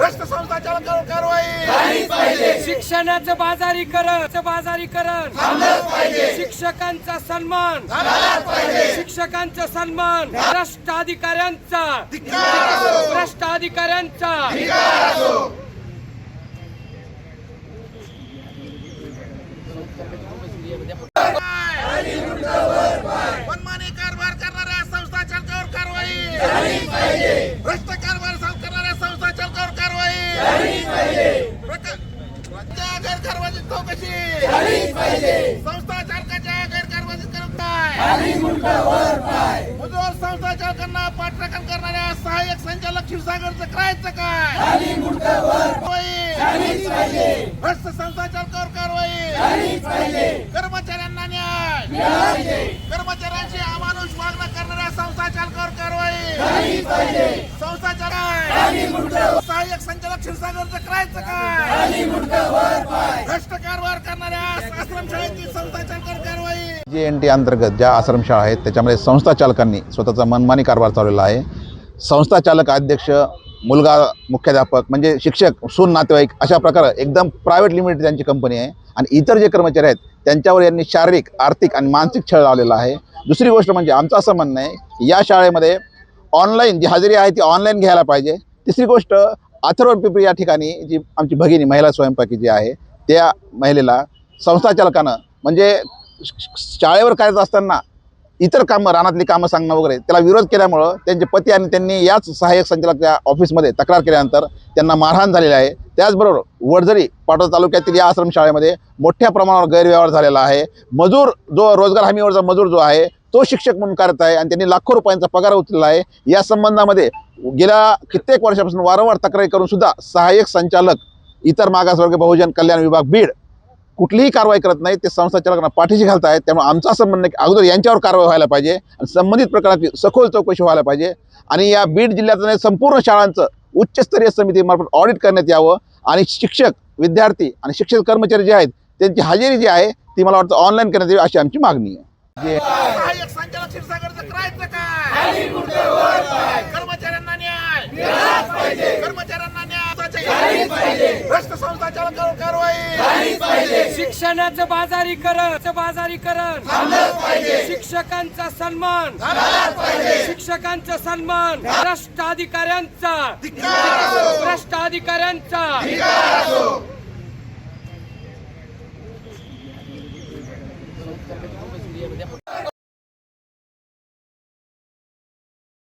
भ्रष्ट संस्था चालकांवर कारवाई, शिक्षणाचं बाजारीकरण शिक्षकांचा सन्मान, शिक्षकांचा सन्मान, भ्रष्ट अधिकाऱ्यांचा मनमानी कारभार करणाऱ्या संस्था चालकांवर कारवाई, भ्रष्ट कारभार करणाऱ्या संस्था चालकांवर कारवाई, गैरकारभाराची चौकशी, संस्था चालकाच्या गैरकारभाराची मुजोर संस्था चालकांना पाठराखण करणाऱ्या सहाय्यक संचालक क्षीरसागरचं करायचं काय? भ्रष्ट संस्था चालकांवर कारवाई, कर्मचाऱ्यांना न्याय, कर्मचाऱ्यांची अमानुष वागणूक करणाऱ्या संस्था चालकांवर कारवाई, संस्था चालक सहाय्यक संचालक क्षीरसागरचं करायचं काय? भ्रष्ट कारभार करणाऱ्या आश्रमशाळेची संस्था चालकांवर कारवाई। JNT अंतर्गत ज्या आश्रमशाळा आहेत त्याच्यामध्ये संस्था चालकांनी स्वतःचा मनमानी कारभार चालवलेला आहे। संस्था चालक, अध्यक्ष, मुलगा मुख्याध्यापक म्हणजे शिक्षक, सून नातेवाईक अशा प्रकारे एकदम प्रायव्हेट लिमिटेड त्यांची कंपनी आहे आणि इतर जे कर्मचारी आहेत त्यांच्यावर यांनी शारीरिक, आर्थिक आणि मानसिक छळ लावलेला आहे। दुसरी गोष्ट म्हणजे आमचं असं म्हणणं आहे की या शाळेमध्ये ऑनलाईन जी हजेरी आहे ती ऑनलाईन घ्यायला पाहिजे। तिसरी गोष्ट, अथर्व पिपरी या ठिकाणी जी आमची भगिनी महिला स्वयंपाकी जी आहे त्या महिलेला संस्था चालकानं म्हणजे शाळेवर कार्यरत असताना इतर कामं, रानातली कामं सांगणं वगैरे त्याला विरोध केल्यामुळं त्यांचे पती आणि त्यांनी याच सहाय्यक संचालकाच्या ऑफिसमध्ये तक्रार केल्यानंतर त्यांना मारहाण झालेला आहे। त्याचबरोबर वडझरी पाटोदा तालुक्यातील या आश्रमशाळेमध्ये मोठ्या प्रमाणावर गैरव्यवहार झालेला आहे। मजूर जो रोजगार हमीवरचा मजूर जो आहे तो शिक्षक म्हणून कार्यरत आहे आणि त्यांनी लाखो रुपयांचा पगार उचलला आहे। या संबंधामध्ये गेल्या कित्येक वर्षापासून वारंवार तक्रारी करून सुद्धा सहाय्यक संचालक, इतर मागासवर्गीय बहुजन कल्याण विभाग बीड कुठलीही कारवाई करत नाही, ते संस्था चालकांना पाठीशी घालत आहेत। त्यामुळे आमचं असं म्हणणं की अगोदर यांच्यावर कारवाई व्हायला पाहिजे आणि संबंधित प्रकरणाची सखोल चौकशी व्हायला पाहिजे आणि या बीड जिल्ह्यातल्या संपूर्ण शाळांचं उच्चस्तरीय समितीमार्फत ऑडिट करण्यात यावं आणि शिक्षक, विद्यार्थी आणि शिक्षक कर्मचारी जे आहेत त्यांची हजेरी जी आहे ती मला वाटतं ऑनलाईन करण्यात यावी अशी आमची मागणी आहे। सहाय्यक संचालक क्षीरसागरचं करायचं काय? कर्मचाऱ्यांना न्याय, कर्मचाऱ्यांना न्याय, भ्रष्ट संस्था चालकांवर कारवाई, शिक्षणाचं बाजारीकरण शिक्षकांचा सन्मान, भ्रष्ट अधिकाऱ्यांचा